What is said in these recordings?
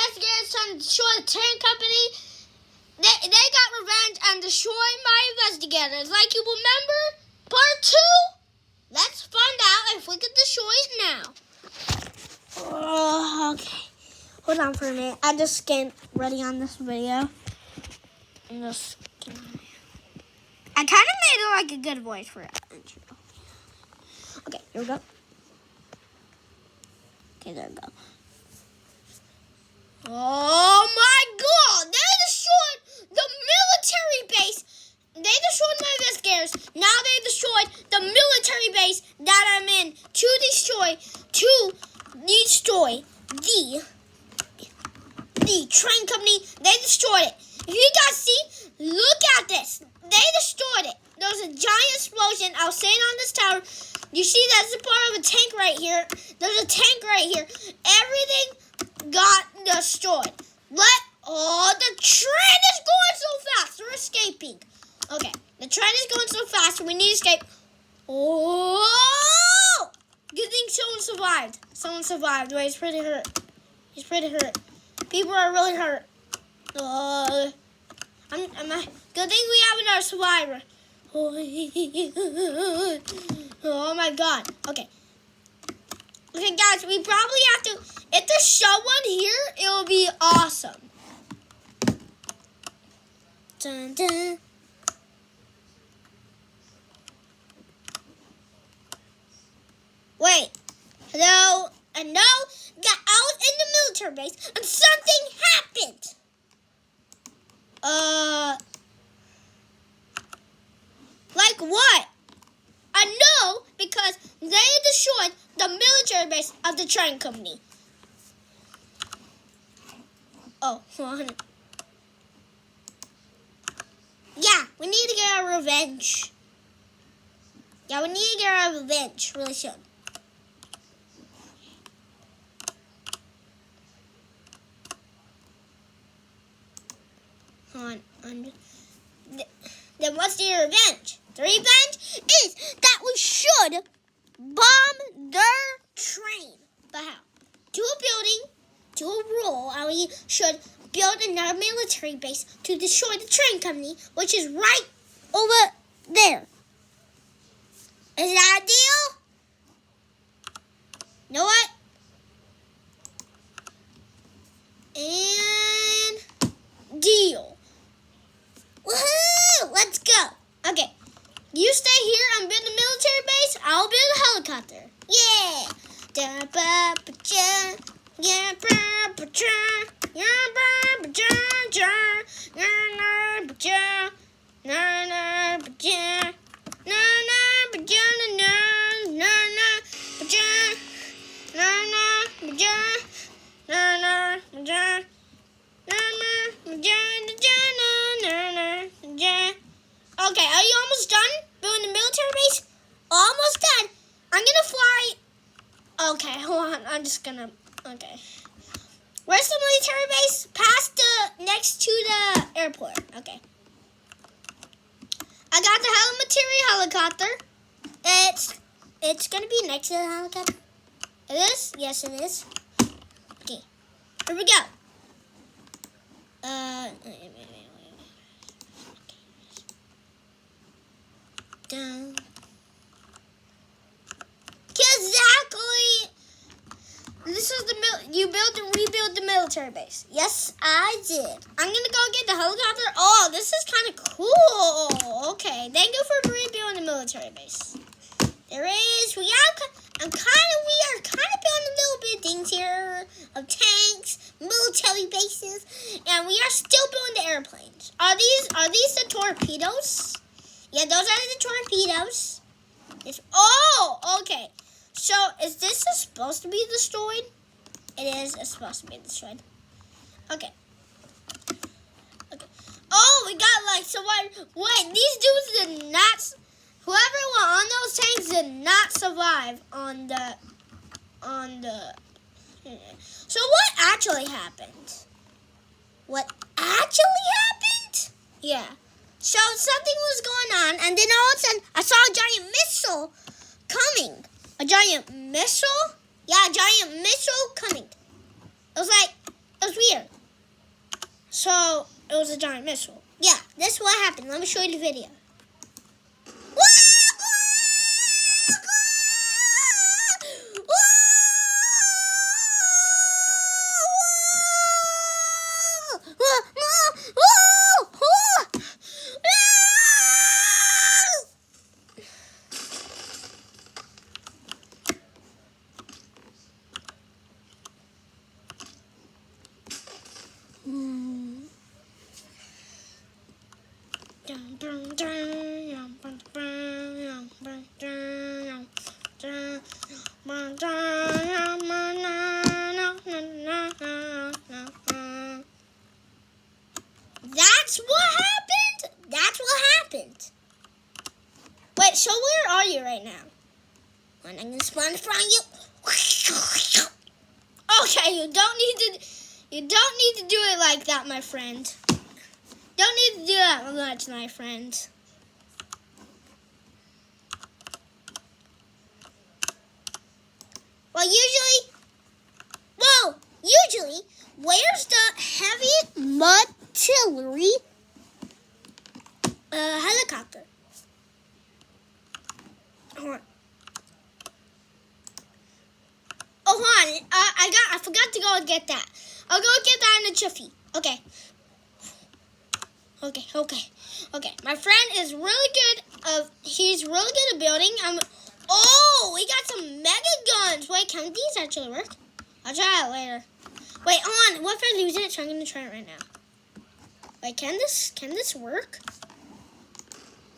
investigators trying to destroy the train company. They got revenge and destroyed my investigators. Like you remember, part 2? Let's find out if we can destroy it now. Oh, okay. Hold on for a minute. I just getting ready on this video. I kind of made it like a good voice for it. Okay, here we go. Okay, there we go. Oh my God! They destroyed the military base. They destroyed my investigators. Now they destroyed the military base that I'm in to destroy the train company. They destroyed it. If you guys see, look at this. They destroyed it. There's a giant explosion. I was sitting on this tower. You see that's a part of a tank right here. There's a tank right here. Everything got destroyed. The train is going so fast. We're escaping. Okay, the train is going so fast. We need to escape. Oh! Good thing someone survived. Someone survived. Wait, he's pretty hurt. He's pretty hurt. People are really hurt. Good thing we have another survivor. Oh my God. Okay. Okay, guys, we probably have to. If there's someone here, it will be awesome. Dun, dun. Wait. Hello? I was in the military base and something happened. Like what? I know because they destroyed the military base of the train company. Oh, yeah, we need to get our revenge. Yeah, we need to get our revenge really soon. Then what's the revenge? The revenge is that we should bomb their train. But how? To a building, to a rule, and we should build another military base to destroy the train company, which is right over there. Is that a deal? You know what? And deal. Woohoo! Let's go. Okay. You stay here and build a military base. I'll build a helicopter. Yeah. Okay, are you almost done building the military base? Almost done. I'm gonna fly. Okay, hold on. I'm just gonna. Okay. Where's the military base? Next to the airport. Okay. I got the helicopter. It's gonna be next to the helicopter. It is? Yes, it is. Okay. Here we go. Done. Exactly. This is you built and rebuilt the military base. Yes, I did. I'm gonna go get the helicopter. Oh, this is kind of cool. Okay, thank you for rebuilding the military base. We are kind of building little bit of things here of tanks, military bases, and we are still building the airplanes. Are these the torpedoes? Yeah, those are the torpedoes. Okay. So, is this supposed to be destroyed? It is supposed to be destroyed. Okay. Oh, we got wait, these dudes did not, whoever was on those tanks did not survive on the, so what actually happened? Yeah. So something was going on, and then all of a sudden, I saw a giant missile coming. A giant missile? Yeah, a giant missile coming. It was like, It was weird. So, it was a giant missile. Yeah, this is what happened. Let me show you the video. That's what happened? That's what happened. Wait, so where are you right now? When I'm gonna spawn in front of you. Okay, you don't need to do it like that, my friend. Don't need to do that much, my friend. Well, usually, where's the heavy artillery helicopter? Hold on. Oh, hold on. I forgot to go and get that. I'll go get that in a jiffy. Okay. My friend is really good. He's really good at building. Oh, we got some mega guns. Wait, can these actually work? I'll try it later. Wait, hold on. What if I lose it? So I'm gonna try it right now. Wait, can this work?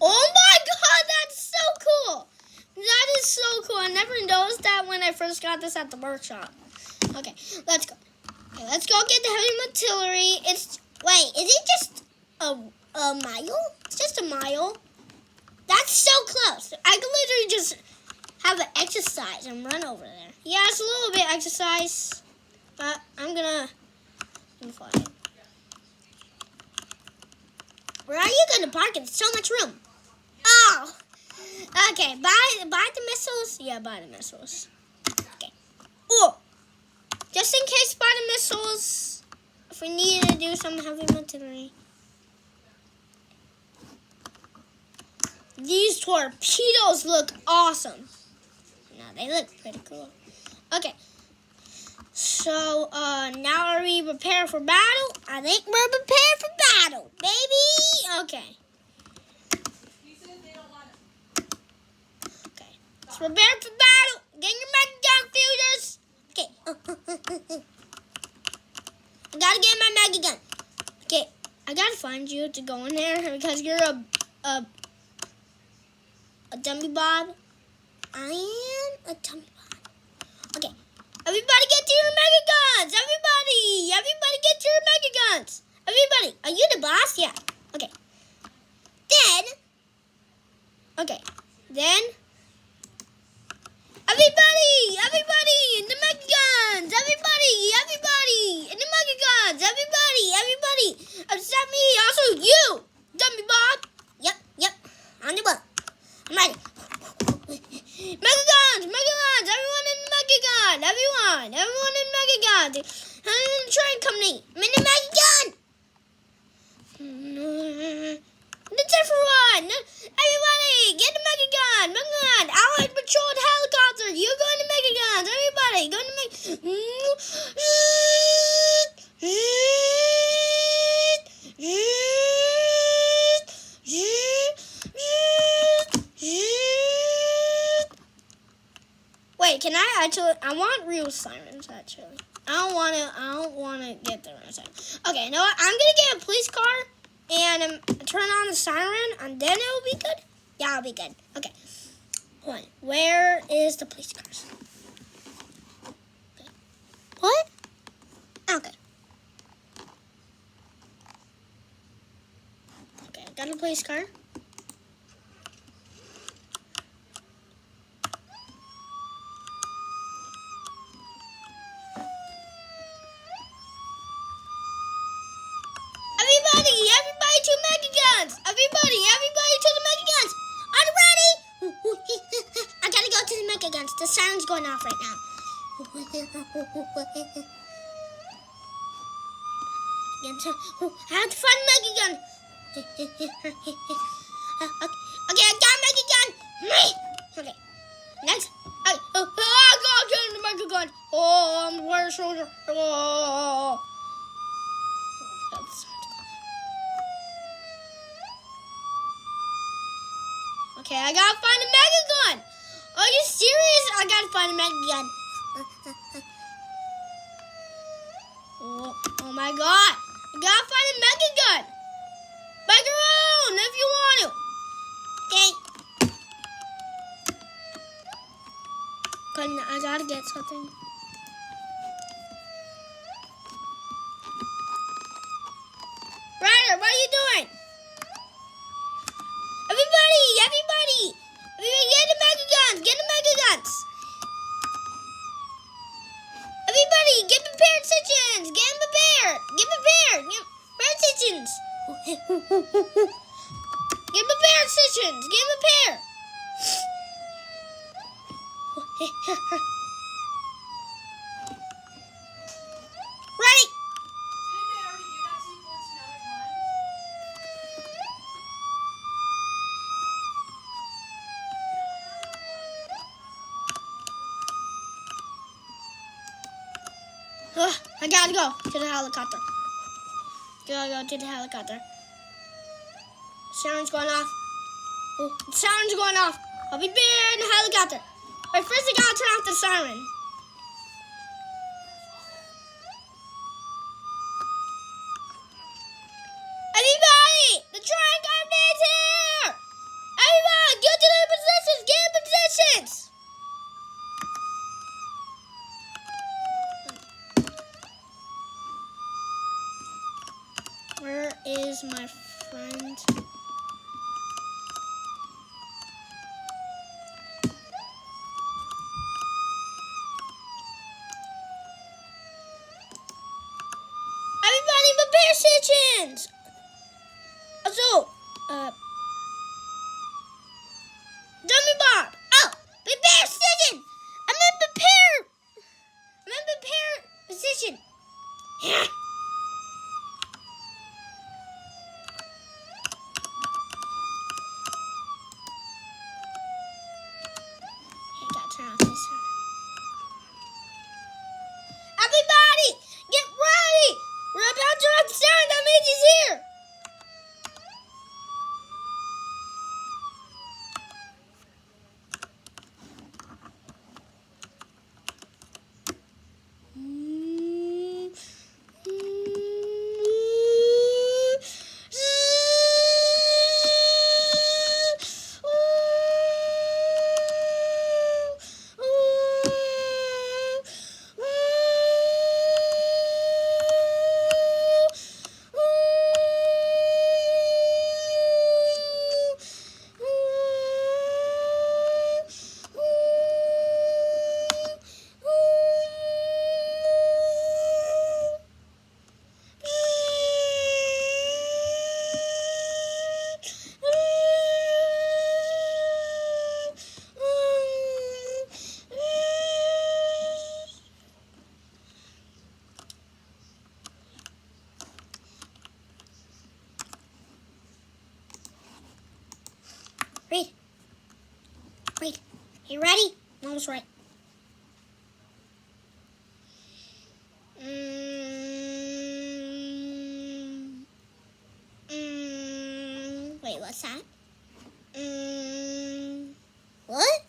Oh my God, that's so cool. That is so cool. I never noticed that when I first got this at the workshop. Okay, let's go. Okay, let's go get the heavy artillery. Is it just a mile? It's just a mile. That's so close. I could literally just have an exercise and run over there. Yeah, it's a little bit exercise, but I'm gonna fly it. Where are you gonna park? It's so much room. Oh, okay. Buy the missiles. Yeah, buy the missiles. Okay. Oh, just in case, buy the missiles. If we need to do some heavy artillery. These torpedoes look awesome. No, they look pretty cool. Okay. So, now are we prepared for battle? I think we're prepared for battle, baby. Okay. Okay. Let's prepare for battle. Get your mega gun fusers. Okay. I gotta get my mega gun. Okay. I gotta find you to go in there because you're a dummy Bob. I am a dummy Bob. Okay. Everybody get to your mega guns. Everybody get to your mega guns. Everybody. Are you the boss? Yeah. Okay. Then. Everybody in the mega guns. Everybody in the mega guns. Everybody. Except me. Also you, dummy Bob. Yep. On the book. I'm ready. Mega guns. Everyone in the mega gun. Everyone in the mega gun. I'm in the train company. I'm in the mega gun. The different one. Everybody, get the mega gun. Allied patrol helicopter. You go in the mega guns. Everybody, go in the mega. Wait, can I actually? I want real sirens actually. I don't wanna get the real sirens. Okay, you know what? I'm gonna get a police car and turn on the siren, and then it'll be good. Yeah, it'll be good. Okay. Hold on. Where is the police cars? Okay. What? Okay. Okay, I got a police car. Everybody to mega guns! Everybody to the mega guns! Are you ready? I gotta go to the mega guns. The siren's going off right now. I have to find a mega gun. Okay, I got a mega gun. Okay, next. I got a mega gun. Oh, I'm the worst soldier. Oh. Okay, I gotta find a mega gun. Are you serious? I gotta find a mega gun. Oh my god. I gotta find a mega gun. Make your own if you want to. Okay. I gotta get something. Ryder, what are you doing? Everybody, get the mega guns. Get the mega guns. Everybody, get prepared stitchins. Get prepared. Get prepared. Get prepared stitchins. Get prepared stitchins. Get prepared. Ready. I gotta go to the helicopter. Gotta go to the helicopter. Siren's going off. Oh, the siren's going off. I'll be there in the helicopter. But first I gotta turn off the siren. Everybody! The triangle is here! Everybody, get to their positions! Get in positions! Where is my friend? Everybody prepare stitchins! Also, Dummy Bob! Oh, prepare stitching! I'm in prepare position. Yeah. Everybody, get ready! We're about to run the sound that made us here! Wait. You ready? Mom's right. Wait, what's that? What?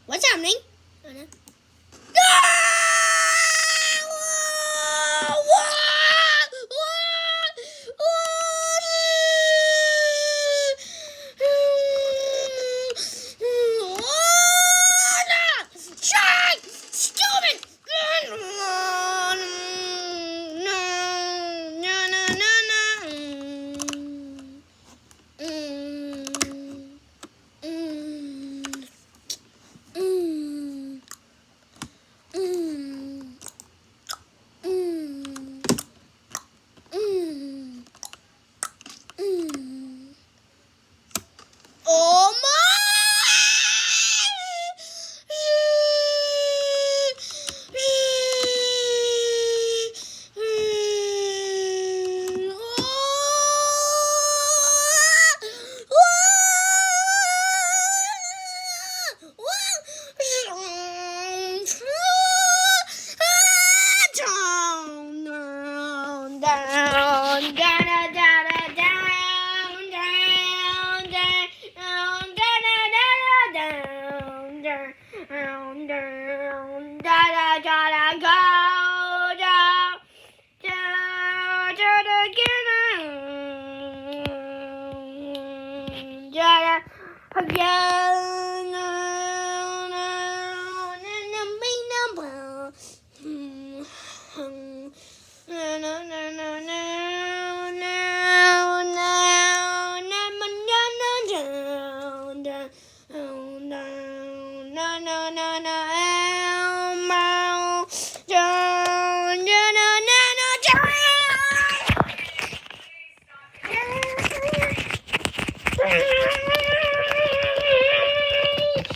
What's happening? Oh my! No.